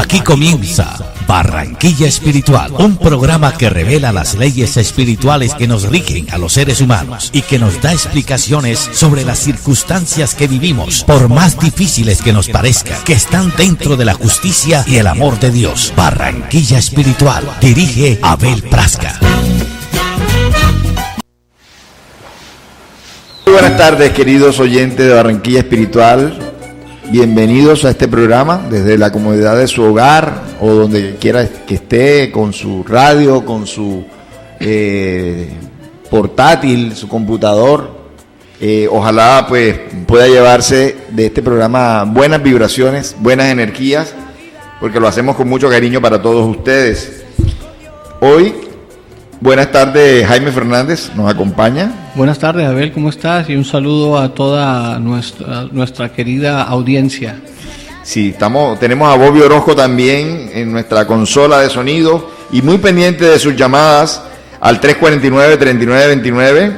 Aquí comienza Barranquilla Espiritual, un programa que revela las leyes espirituales que nos rigen a los seres humanos y que nos da explicaciones sobre las circunstancias que vivimos, por más difíciles que nos parezcan, que están dentro de la justicia y el amor de Dios. Barranquilla Espiritual, dirige Abel Prasca. Muy buenas tardes, queridos oyentes de Barranquilla Espiritual. Bienvenidos a este programa desde la comodidad de su hogar o donde quiera que esté, con su radio, con su portátil, su computador. Ojalá pues pueda llevarse de este programa buenas vibraciones, buenas energías, porque lo hacemos con mucho cariño para todos ustedes. Hoy, buenas tardes, Jaime Fernández nos acompaña. Buenas tardes, Abel, ¿cómo estás? Y un saludo a toda nuestra querida audiencia. Sí, tenemos a Bobby Orozco también en nuestra consola de sonido y muy pendiente de sus llamadas al 349-3929,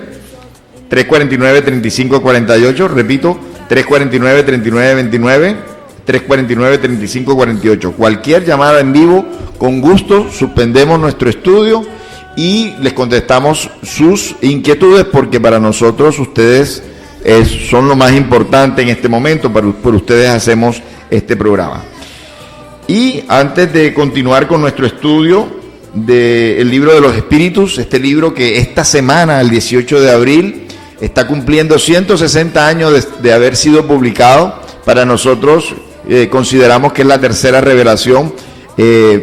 349-3548, repito, 349-3929, 349-3548. Cualquier llamada en vivo, con gusto, suspendemos nuestro estudio y les contestamos sus inquietudes, porque para nosotros ustedes son lo más importante en este momento. Por ustedes hacemos este programa. Y antes de continuar con nuestro estudio del libro de los espíritus, este libro que esta semana, el 18 de abril, está cumpliendo 160 años de haber sido publicado. Para nosotros consideramos que es la tercera revelación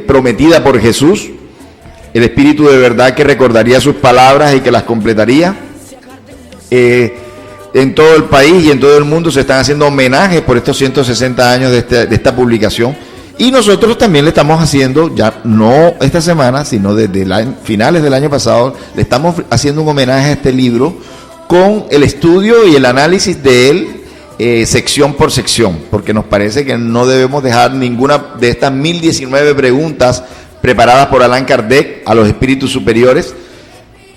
prometida por Jesús. El Espíritu de verdad que recordaría sus palabras y que las completaría. En todo el país y en todo el mundo se están haciendo homenajes por estos 160 años de esta publicación. Y nosotros también le estamos haciendo, ya no esta semana, sino desde finales del año pasado, le estamos haciendo un homenaje a este libro con el estudio y el análisis de él, sección por sección, porque nos parece que no debemos dejar ninguna de estas 1019 preguntas preparadas por Allan Kardec a los espíritus superiores,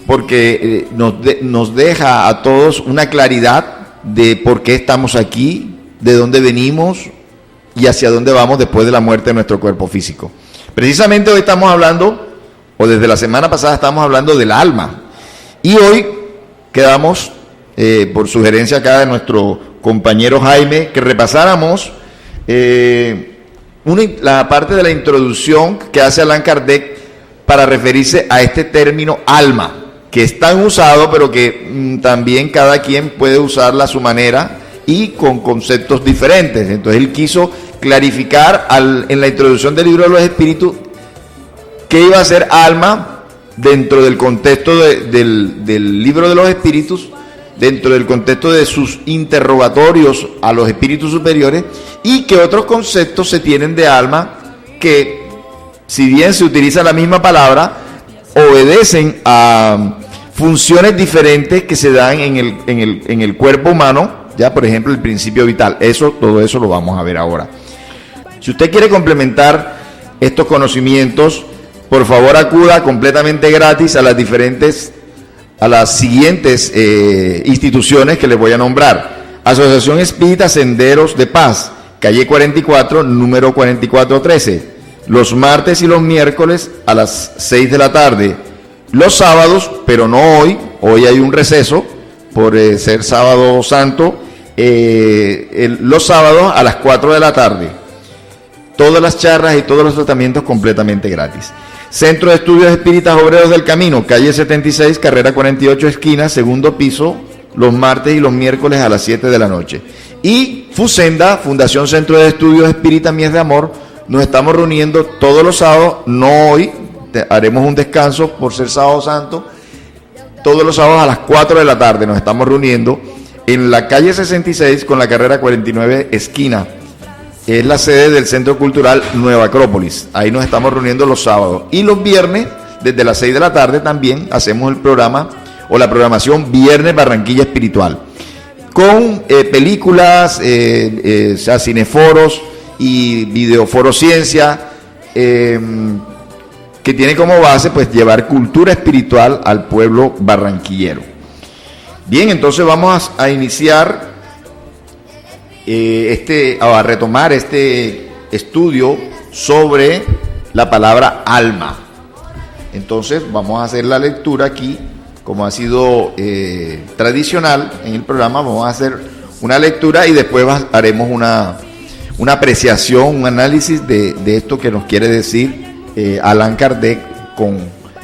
porque nos deja a todos una claridad de por qué estamos aquí, de dónde venimos y hacia dónde vamos después de la muerte de nuestro cuerpo físico. Precisamente hoy estamos hablando, o desde la semana pasada estamos hablando del alma, y hoy quedamos, por sugerencia acá de nuestro compañero Jaime, que repasáramos la parte de la introducción que hace Allan Kardec para referirse a este término alma, que es tan usado, pero que también cada quien puede usarla a su manera y con conceptos diferentes. Entonces él quiso clarificar en la introducción del libro de los espíritus qué iba a ser alma dentro del contexto del libro de los espíritus, dentro del contexto de sus interrogatorios a los espíritus superiores, y que otros conceptos se tienen de alma que, si bien se utiliza la misma palabra, obedecen a funciones diferentes que se dan en el cuerpo humano. Ya, por ejemplo, el principio vital. Todo eso lo vamos a ver ahora. Si usted quiere complementar estos conocimientos, por favor acuda completamente gratis a las siguientes instituciones que les voy a nombrar. Asociación Espírita Senderos de Paz, calle 44, número 4413, los martes y los miércoles a las 6 de la tarde. Los sábados, pero no hoy hay un receso por ser sábado santo, los sábados a las 4 de la tarde. Todas las charlas y todos los tratamientos completamente gratis. Centro de Estudios Espíritas Obreros del Camino, calle 76, carrera 48, esquina, segundo piso, los martes y los miércoles a las 7 de la noche. Y Fusenda, Fundación Centro de Estudios Espíritas Mies de Amor, nos estamos reuniendo todos los sábados, no hoy, haremos un descanso por ser sábado santo, todos los sábados a las 4 de la tarde nos estamos reuniendo en la calle 66 con la carrera 49, esquina. Es la sede del Centro Cultural Nueva Acrópolis. Ahí nos estamos reuniendo los sábados. Y los viernes, desde las 6 de la tarde también, hacemos el programa o la programación Viernes Barranquilla Espiritual. Con películas, cineforos y videoforos ciencia, que tiene como base pues llevar cultura espiritual al pueblo barranquillero. Bien, entonces vamos a iniciar a retomar este estudio sobre la palabra alma. Entonces vamos a hacer la lectura aquí, como ha sido tradicional en el programa. Vamos a hacer una lectura y después haremos una apreciación, un análisis de esto que nos quiere decir Allan Kardec con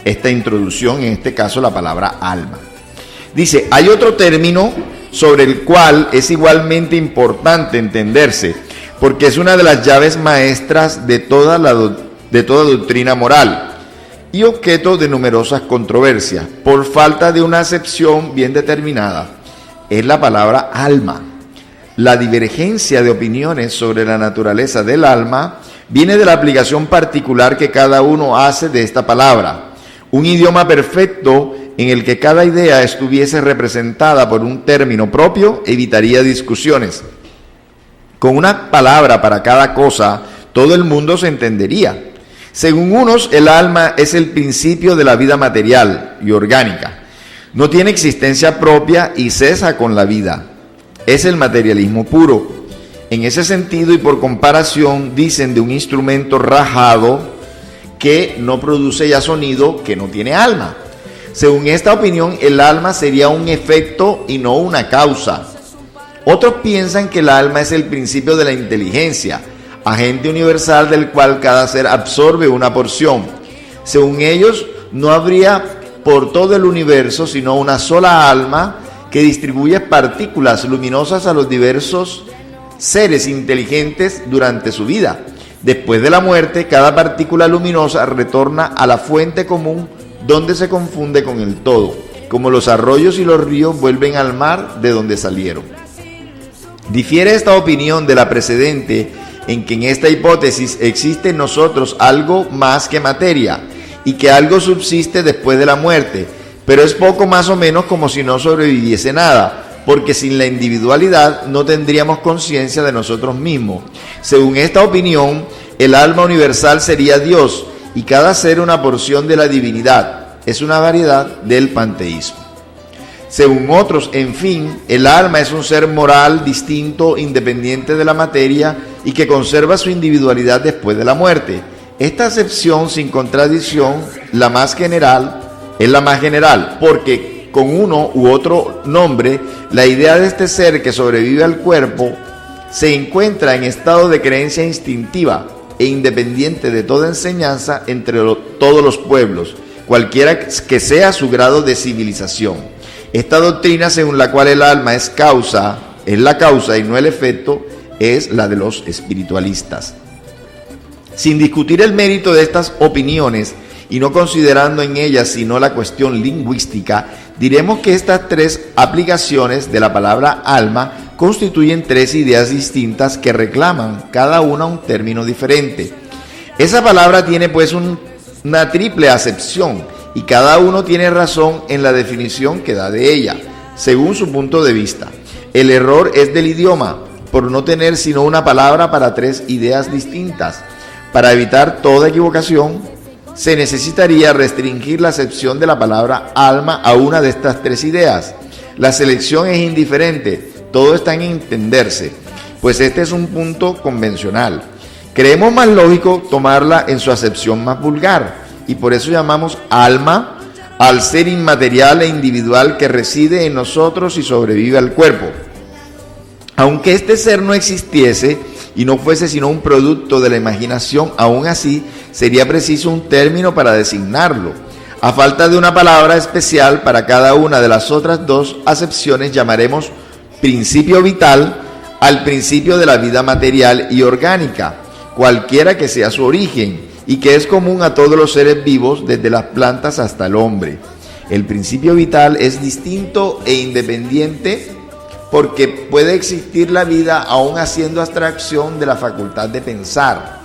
esta introducción, en este caso la palabra alma. Dice, hay otro término sobre el cual es igualmente importante entenderse, porque es una de las llaves maestras de toda doctrina moral y objeto de numerosas controversias, por falta de una acepción bien determinada. Es la palabra alma. La divergencia de opiniones sobre la naturaleza del alma viene de la aplicación particular que cada uno hace de esta palabra. Un idioma perfecto en el que cada idea estuviese representada por un término propio evitaría discusiones. Con una palabra para cada cosa, todo el mundo se entendería. Según unos, el alma es el principio de la vida material y orgánica. No tiene existencia propia y cesa con la vida. Es el materialismo puro. En ese sentido y por comparación, dicen de un instrumento rajado que no produce ya sonido, que no tiene alma. Según esta opinión, el alma sería un efecto y no una causa. Otros piensan que el alma es el principio de la inteligencia, agente universal del cual cada ser absorbe una porción. Según ellos, no habría por todo el universo sino una sola alma que distribuye partículas luminosas a los diversos seres inteligentes durante su vida. Después de la muerte, cada partícula luminosa retorna a la fuente común, donde se confunde con el todo, como los arroyos y los ríos vuelven al mar de donde salieron. Difiere esta opinión de la precedente en que en esta hipótesis existe en nosotros algo más que materia y que algo subsiste después de la muerte, pero es poco más o menos como si no sobreviviese nada, porque sin la individualidad no tendríamos conciencia de nosotros mismos. Según esta opinión, el alma universal sería Dios y cada ser una porción de la divinidad. Es una variedad del panteísmo. Según otros, en fin, el alma es un ser moral distinto, independiente de la materia y que conserva su individualidad después de la muerte. Esta acepción, sin contradicción, es la más general, porque con uno u otro nombre, la idea de este ser que sobrevive al cuerpo se encuentra en estado de creencia instintiva e independiente de toda enseñanza entre todos los pueblos, cualquiera que sea su grado de civilización. Esta doctrina, según la cual el alma es la causa y no el efecto, es la de los espiritualistas. Sin discutir el mérito de estas opiniones y no considerando en ellas sino la cuestión lingüística, diremos que estas tres aplicaciones de la palabra alma constituyen tres ideas distintas que reclaman cada una un término diferente. Esa palabra tiene pues una triple acepción y cada uno tiene razón en la definición que da de ella, según su punto de vista. El error es del idioma, por no tener sino una palabra para tres ideas distintas. Para evitar toda equivocación, se necesitaría restringir la acepción de la palabra alma a una de estas tres ideas. La selección es indiferente, todo está en entenderse, pues este es un punto convencional. Creemos más lógico tomarla en su acepción más vulgar, y por eso llamamos alma al ser inmaterial e individual que reside en nosotros y sobrevive al cuerpo. Aunque este ser no existiese y no fuese sino un producto de la imaginación, aún así sería preciso un término para designarlo. A falta de una palabra especial para cada una de las otras dos acepciones, llamaremos principio vital al principio de la vida material y orgánica, cualquiera que sea su origen, y que es común a todos los seres vivos, desde las plantas hasta el hombre. El principio vital es distinto e independiente porque puede existir la vida aún haciendo abstracción de la facultad de pensar.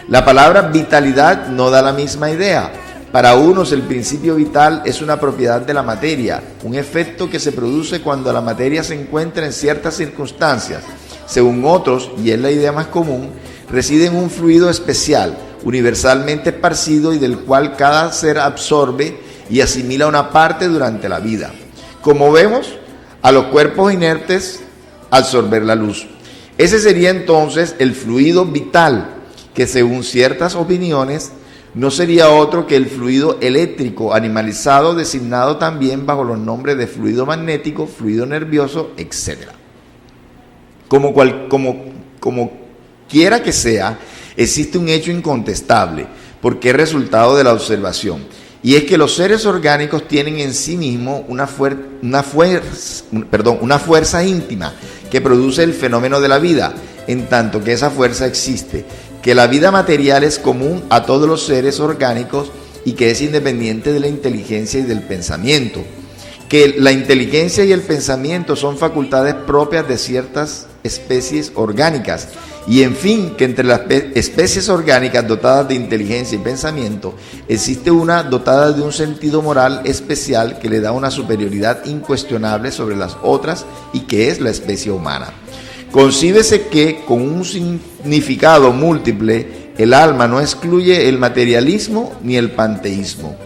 La palabra vitalidad no da la misma idea. Para unos el principio vital es una propiedad de la materia, un efecto que se produce cuando la materia se encuentra en ciertas circunstancias. Según otros, y es la idea más común, reside en un fluido especial, universalmente esparcido y del cual cada ser absorbe y asimila una parte durante la vida. Como vemos, a los cuerpos inertes absorber la luz. Ese sería entonces el fluido vital, que según ciertas opiniones no sería otro que el fluido eléctrico animalizado, designado también bajo los nombres de fluido magnético, fluido nervioso, etc. Como quiera que sea, existe un hecho incontestable, porque es resultado de la observación, y es que los seres orgánicos tienen en sí mismos una fuerza íntima que produce el fenómeno de la vida, en tanto que esa fuerza existe, que la vida material es común a todos los seres orgánicos y que es independiente de la inteligencia y del pensamiento, que la inteligencia y el pensamiento son facultades propias de ciertas especies orgánicas, y en fin, que entre las especies orgánicas dotadas de inteligencia y pensamiento existe una dotada de un sentido moral especial que le da una superioridad incuestionable sobre las otras, y que es la especie humana. Concíbese que, con un significado múltiple, el alma no excluye el materialismo ni el panteísmo.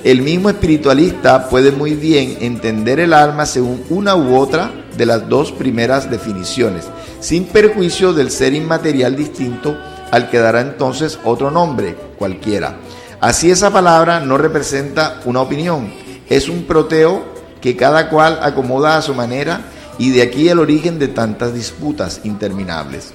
El mismo espiritualista puede muy bien entender el alma según una u otra de las dos primeras definiciones, sin perjuicio del ser inmaterial distinto, al que dará entonces otro nombre, cualquiera. Así, esa palabra no representa una opinión, es un proteo que cada cual acomoda a su manera, y de aquí el origen de tantas disputas interminables.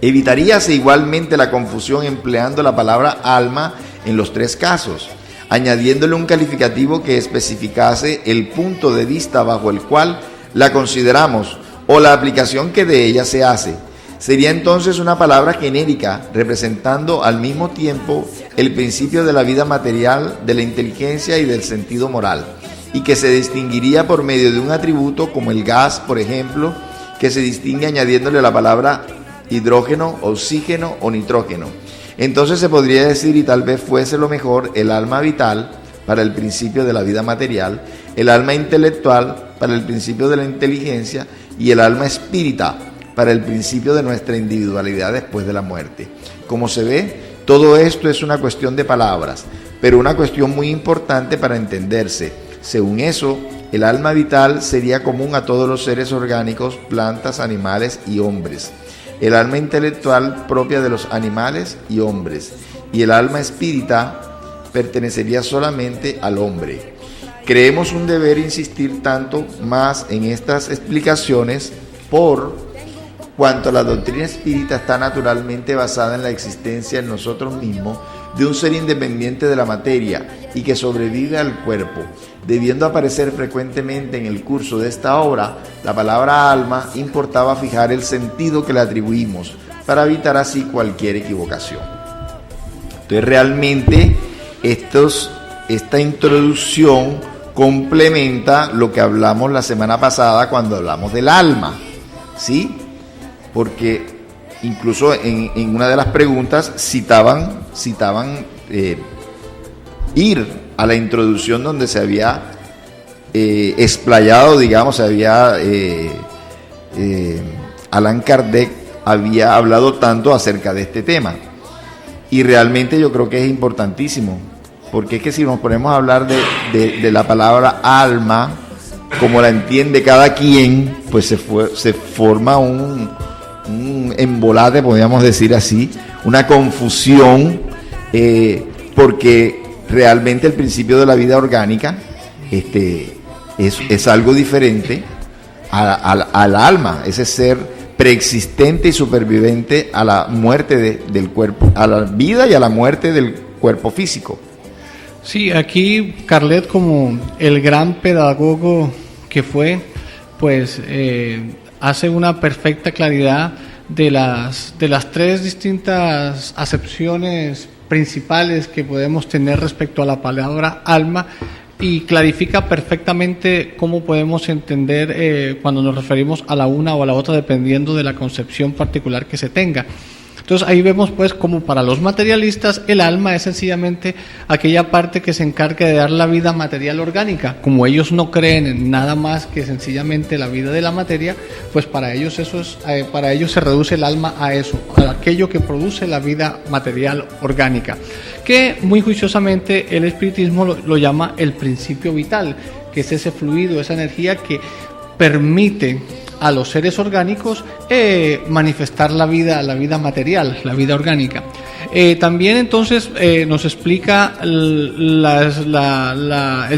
Evitaríase igualmente la confusión empleando la palabra alma en los tres casos, añadiéndole un calificativo que especificase el punto de vista bajo el cual la consideramos o la aplicación que de ella se hace. Sería entonces una palabra genérica, representando al mismo tiempo el principio de la vida material, de la inteligencia y del sentido moral, y que se distinguiría por medio de un atributo como el gas, por ejemplo, que se distingue añadiéndole la palabra hidrógeno, oxígeno o nitrógeno. Entonces se podría decir, y tal vez fuese lo mejor, el alma vital para el principio de la vida material, el alma intelectual para el principio de la inteligencia y el alma espírita para el principio de nuestra individualidad después de la muerte. Como se ve, todo esto es una cuestión de palabras, pero una cuestión muy importante para entenderse. Según eso, el alma vital sería común a todos los seres orgánicos, plantas, animales y hombres. El alma intelectual propia de los animales y hombres. Y el alma espírita pertenecería solamente al hombre. Creemos un deber insistir tanto más en estas explicaciones por cuanto la doctrina espírita está naturalmente basada en la existencia en nosotros mismos de un ser independiente de la materia y que sobrevive al cuerpo. Debiendo aparecer frecuentemente en el curso de esta obra, la palabra alma importaba fijar el sentido que le atribuimos para evitar así cualquier equivocación. Entonces realmente esta introducción complementa lo que hablamos la semana pasada cuando hablamos del alma, ¿sí? Porque incluso en una de las preguntas citaban ir a la introducción donde se había explayado, digamos, Allan Kardec había hablado tanto acerca de este tema. Y realmente yo creo que es importantísimo, porque es que si nos ponemos a hablar de la palabra alma, como la entiende cada quien, pues se forma un embolate, podríamos decir así, una confusión, porque realmente el principio de la vida orgánica es algo diferente al alma, ese ser preexistente y supervivente a la muerte del cuerpo, a la vida y a la muerte del cuerpo físico. Sí, aquí Carlet, como el gran pedagogo que fue, pues hace una perfecta claridad de las tres distintas acepciones principales que podemos tener respecto a la palabra alma, y clarifica perfectamente cómo podemos entender cuando nos referimos a la una o a la otra, dependiendo de la concepción particular que se tenga. Entonces ahí vemos pues como para los materialistas el alma es sencillamente aquella parte que se encarga de dar la vida material orgánica. Como ellos no creen en nada más que sencillamente la vida de la materia, pues para ellos para ellos se reduce el alma a eso, a aquello que produce la vida material orgánica, que muy juiciosamente el espiritismo lo llama el principio vital, que es ese fluido, esa energía que permite a los seres orgánicos manifestar la vida material, la vida orgánica. También entonces nos explica el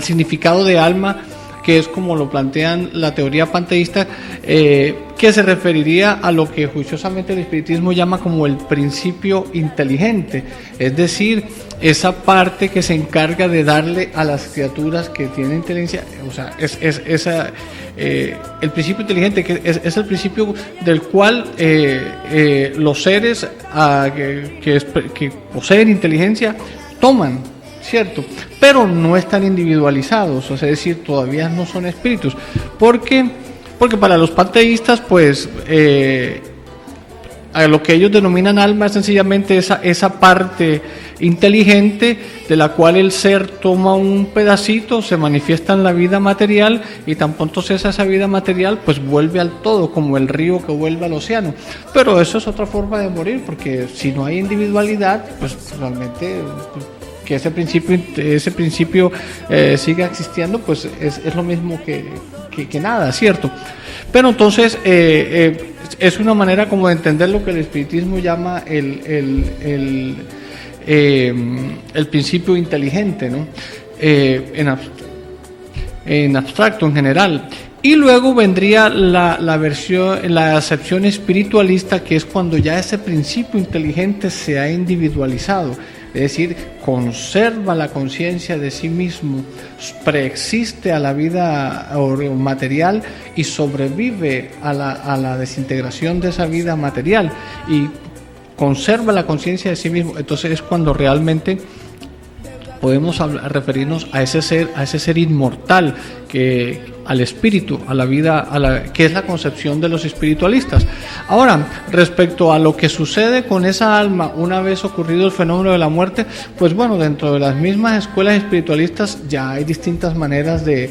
significado de alma, que es como lo plantean la teoría panteísta, que se referiría a lo que juiciosamente el espiritismo llama como el principio inteligente, es decir, esa parte que se encarga de darle a las criaturas que tienen inteligencia, o sea, el principio inteligente, que es el principio del cual los seres que poseen inteligencia toman, ¿cierto? Pero no están individualizados, o sea, es decir, todavía no son espíritus, porque para los panteístas, pues, a lo que ellos denominan alma es sencillamente esa parte inteligente de la cual el ser toma un pedacito, se manifiesta en la vida material y tan pronto cesa esa vida material, pues vuelve al todo, como el río que vuelve al océano. Pero eso es otra forma de morir, porque si no hay individualidad, pues realmente que ese principio siga existiendo, pues es lo mismo que nada, ¿cierto? Pero entonces es una manera como de entender lo que el espiritismo llama el principio inteligente, ¿no? En abstracto, en general. Y luego vendría la acepción espiritualista, que es cuando ya ese principio inteligente se ha individualizado. Es decir, conserva la conciencia de sí mismo, preexiste a la vida material y sobrevive a la desintegración de esa vida material y conserva la conciencia de sí mismo. Entonces es cuando realmente podemos referirnos a ese ser inmortal, al espíritu, a la vida, que es la concepción de los espiritualistas. Ahora, respecto a lo que sucede con esa alma una vez ocurrido el fenómeno de la muerte, pues bueno, dentro de las mismas escuelas espiritualistas ya hay distintas maneras de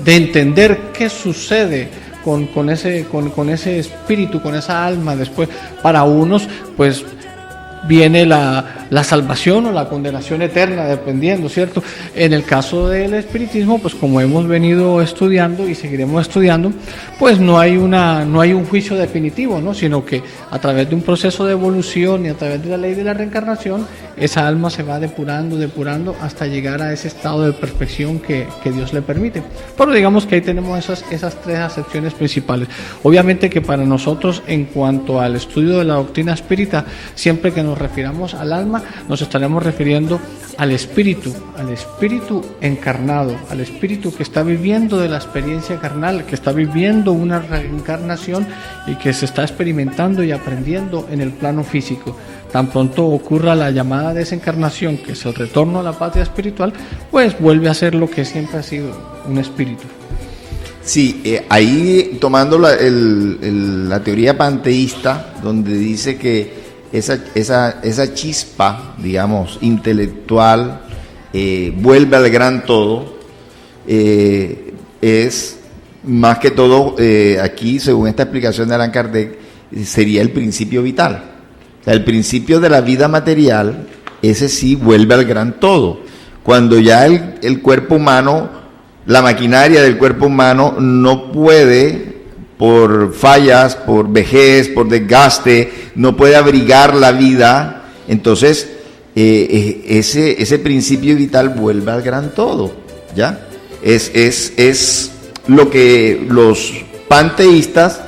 entender qué sucede con ese espíritu, con esa alma después. Para unos, pues viene la salvación o la condenación eterna, dependiendo, ¿cierto? En el caso del espiritismo, pues como hemos venido estudiando y seguiremos estudiando, pues no hay un juicio definitivo, ¿no? Sino que a través de un proceso de evolución y a través de la ley de la reencarnación, esa alma se va depurando hasta llegar a ese estado de perfección que Dios le permite. Pero digamos que ahí tenemos esas tres acepciones principales. Obviamente que para nosotros, en cuanto al estudio de la doctrina espírita, siempre que nos refiramos al alma, nos estaremos refiriendo al espíritu encarnado, al espíritu que está viviendo de la experiencia carnal, que está viviendo una reencarnación y que se está experimentando y aprendiendo en el plano físico. Tan pronto ocurra la llamada desencarnación, que es el retorno a la patria espiritual, pues vuelve a ser lo que siempre ha sido, un espíritu. Sí, ahí tomando la teoría panteísta, donde dice que esa chispa, digamos, intelectual, vuelve al gran todo, es más que todo, aquí, según esta explicación de Allan Kardec, sería el principio vital. O sea, el principio de la vida material, ese sí vuelve al gran todo. Cuando ya el cuerpo humano, la maquinaria del cuerpo humano no puede, por fallas, por vejez, por desgaste, no puede abrigar la vida, entonces ese principio vital vuelve al gran todo, ¿ya? Es lo que los panteístas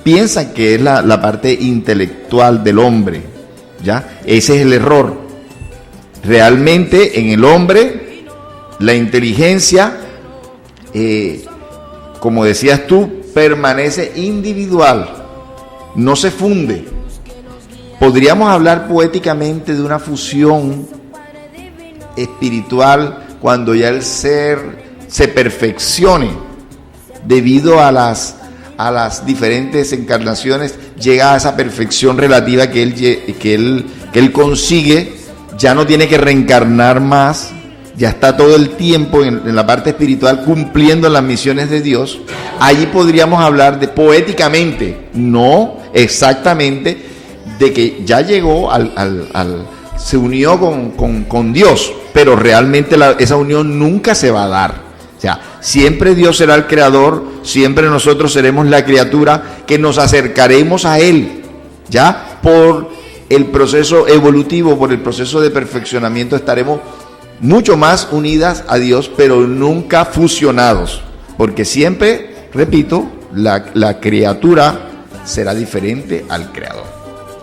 piensan que es la parte intelectual del hombre, ¿ya? Ese es el error. Realmente en el hombre la inteligencia, como decías tú, permanece individual, no se funde. Podríamos hablar poéticamente de una fusión espiritual cuando ya el ser se perfeccione debido a las diferentes encarnaciones, llega a esa perfección relativa que él consigue, ya no tiene que reencarnar más, ya está todo el tiempo en la parte espiritual cumpliendo las misiones de Dios. Allí podríamos hablar de poéticamente, no exactamente, de que ya llegó se unió con Dios, pero realmente esa unión nunca se va a dar. sea, siempre Dios será el creador, siempre nosotros seremos la criatura que nos acercaremos a Él, ¿ya? Por el proceso evolutivo, por el proceso de perfeccionamiento, estaremos mucho más unidas a Dios, pero nunca fusionados, porque siempre, repito, la criatura será diferente al creador.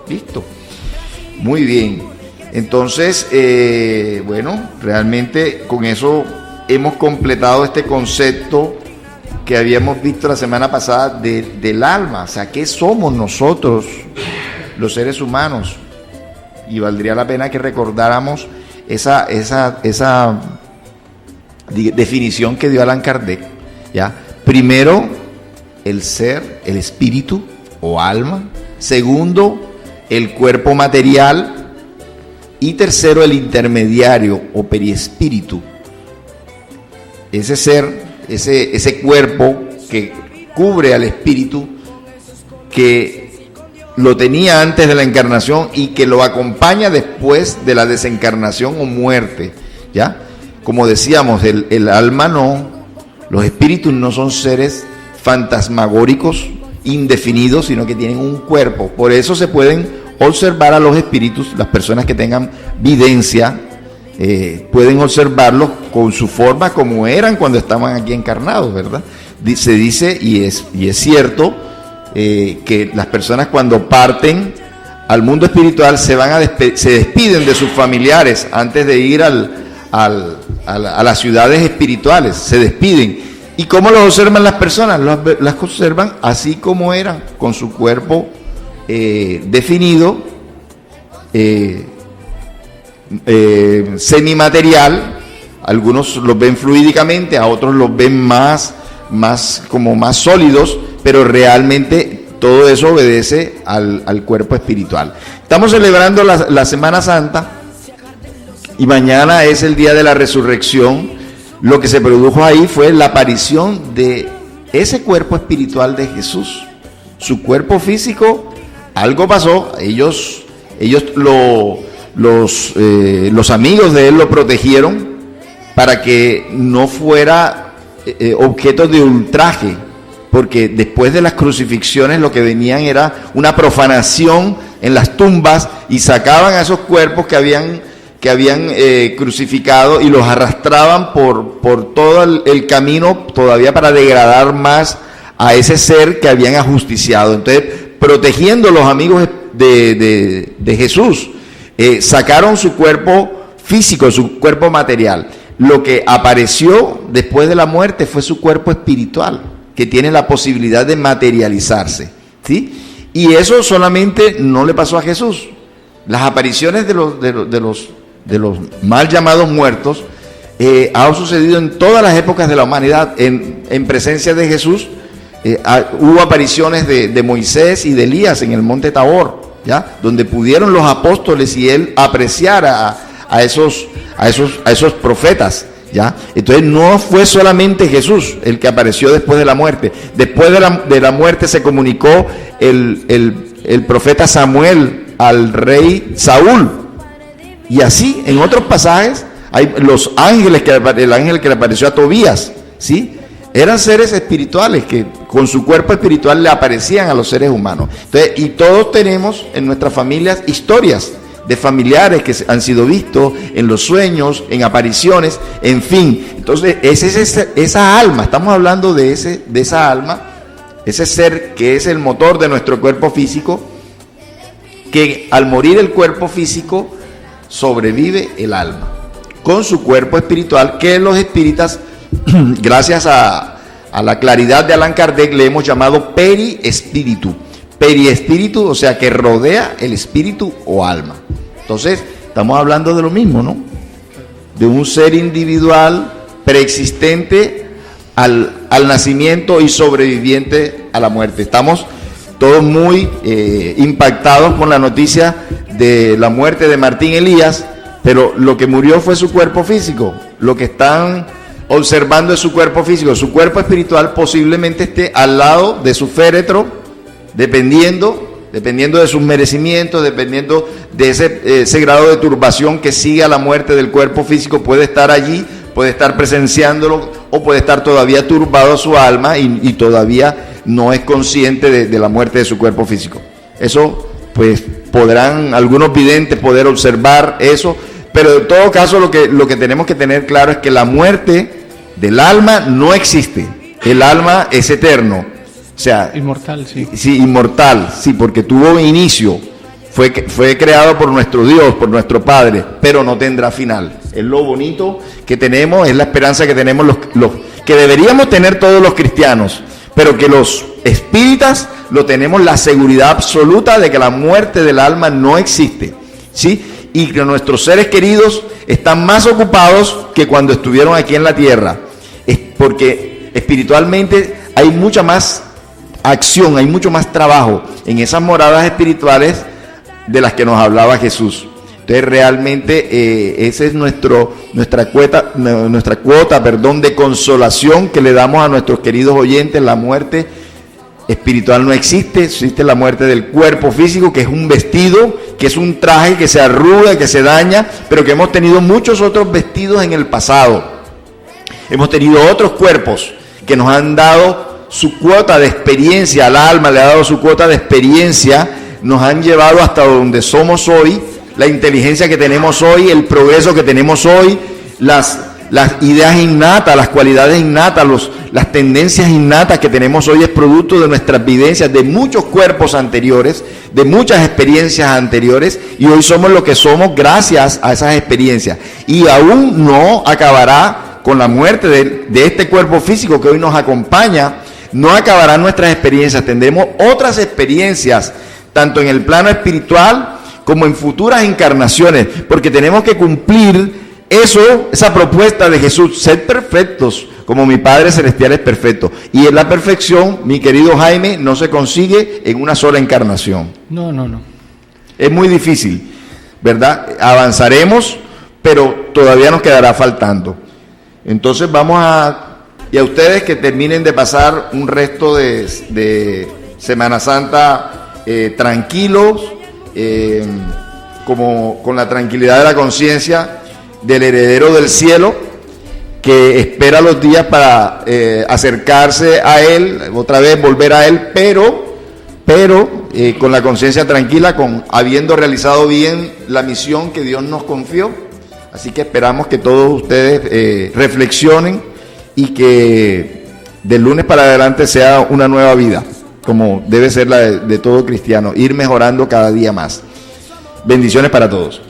¿Listo? Muy bien. Entonces, bueno, realmente con eso hemos completado este concepto que habíamos visto la semana pasada del alma. O sea, ¿qué somos nosotros, los seres humanos? Y valdría la pena que recordáramos esa definición que dio Allan Kardec, ¿ya? Primero, el ser, el espíritu o alma. Segundo, el cuerpo material. Y tercero, el intermediario o periespíritu. Ese ser, ese cuerpo que cubre al espíritu, que lo tenía antes de la encarnación y que lo acompaña después de la desencarnación o muerte, ¿ya? Como decíamos, el alma no, los espíritus no son seres fantasmagóricos, indefinidos, sino que tienen un cuerpo. Por eso se pueden observar a los espíritus, las personas que tengan videncia, pueden observarlos con su forma como eran cuando estaban aquí encarnados, ¿verdad? Se dice, y es cierto, que las personas cuando parten al mundo espiritual se despiden de sus familiares antes de ir a las ciudades espirituales, se despiden. ¿Y cómo los observan las personas? Las observan así como eran, con su cuerpo definido, semimaterial. Algunos los ven fluídicamente, a otros los ven más sólidos, pero realmente todo eso obedece al cuerpo espiritual. Estamos celebrando la Semana Santa y mañana es el día de la resurrección. Lo que se produjo ahí fue la aparición de ese cuerpo espiritual de Jesús. Su cuerpo físico, algo pasó. Los amigos de él lo protegieron para que no fuera objeto de ultraje, porque después de las crucifixiones lo que venían era una profanación en las tumbas y sacaban a esos cuerpos que habían crucificado y los arrastraban por todo el camino todavía para degradar más a ese ser que habían ajusticiado. Entonces, protegiendo los amigos de Jesús, sacaron su cuerpo físico, su cuerpo material. Lo que apareció después de la muerte fue su cuerpo espiritual, que tiene la posibilidad de materializarse, ¿sí? Y eso solamente no le pasó a Jesús. Las apariciones de los mal llamados muertos ha sucedido en todas las épocas de la humanidad. En presencia de Jesús hubo apariciones de Moisés y de Elías en el monte Tabor, ¿ya? Donde pudieron los apóstoles y él apreciar a esos profetas, ¿ya? Entonces no fue solamente Jesús el que apareció después de la muerte. Después de la muerte se comunicó el profeta Samuel al rey Saúl. Y así, en otros pasajes, hay los ángeles, el ángel que le apareció a Tobías, ¿sí? Eran seres espirituales que con su cuerpo espiritual le aparecían a los seres humanos. Entonces, y todos tenemos en nuestras familias historias de familiares que han sido vistos en los sueños, en apariciones, en fin. Entonces, esa alma, estamos hablando de esa alma, ese ser que es el motor de nuestro cuerpo físico, que al morir el cuerpo físico, sobrevive el alma con su cuerpo espiritual, que los espíritas, gracias a la claridad de Allan Kardec, le hemos llamado periespíritu. Periespíritu, o sea, que rodea el espíritu o alma. Entonces, estamos hablando de lo mismo, ¿no? De un ser individual preexistente al nacimiento y sobreviviente a la muerte. Estamos todos muy impactados con la noticia de la muerte de Martín Elías, pero lo que murió fue su cuerpo físico. Lo que están observando es su cuerpo físico. Su cuerpo espiritual posiblemente esté al lado de su féretro, dependiendo de sus merecimientos, dependiendo de ese grado de turbación que sigue a la muerte del cuerpo físico, puede estar allí puede estar presenciándolo o puede estar todavía turbado su alma y todavía no es consciente de la muerte de su cuerpo físico. Eso, pues, podrán algunos videntes poder observar eso, pero en todo caso lo que tenemos que tener claro es que la muerte del alma no existe. El alma es eterno, o sea, inmortal, sí. Sí, inmortal, sí, porque tuvo inicio, fue creado por nuestro Dios, por nuestro Padre, pero no tendrá final. Es lo bonito que tenemos, es la esperanza que tenemos los que deberíamos tener todos los cristianos, pero que los espíritas lo tenemos la seguridad absoluta de que la muerte del alma no existe, ¿sí? Y que nuestros seres queridos están más ocupados que cuando estuvieron aquí en la tierra, es porque espiritualmente hay mucha más acción, hay mucho más trabajo en esas moradas espirituales de las que nos hablaba Jesús. Entonces realmente esa es nuestra cuota de consolación que le damos a nuestros queridos oyentes. La muerte espiritual no existe, existe la muerte del cuerpo físico, que es un vestido, que es un traje que se arruga, que se daña, pero que hemos tenido muchos otros vestidos en el pasado. Hemos tenido otros cuerpos que nos han dado su cuota de experiencia, al alma le ha dado su cuota de experiencia, nos han llevado hasta donde somos hoy, la inteligencia que tenemos hoy, el progreso que tenemos hoy, las ideas innatas, las cualidades innatas, las tendencias innatas que tenemos hoy es producto de nuestras vivencias, de muchos cuerpos anteriores, de muchas experiencias anteriores, y hoy somos lo que somos gracias a esas experiencias. Y aún no acabará con la muerte de este cuerpo físico que hoy nos acompaña, no acabarán nuestras experiencias, tendremos otras experiencias, tanto en el plano espiritual como en futuras encarnaciones, porque tenemos que cumplir esa propuesta de Jesús, ser perfectos como mi Padre Celestial es perfecto. Y en la perfección, mi querido Jaime, no se consigue en una sola encarnación. No. Es muy difícil, ¿verdad? Avanzaremos, pero todavía nos quedará faltando. Entonces y a ustedes que terminen de pasar un resto de Semana Santa tranquilos, como con la tranquilidad de la conciencia del heredero del cielo, que espera los días para acercarse a Él, otra vez volver a Él, pero con la conciencia tranquila, habiendo realizado bien la misión que Dios nos confió. Así que esperamos que todos ustedes reflexionen y que del lunes para adelante sea una nueva vida, como debe ser la de todo cristiano, ir mejorando cada día más. Bendiciones para todos.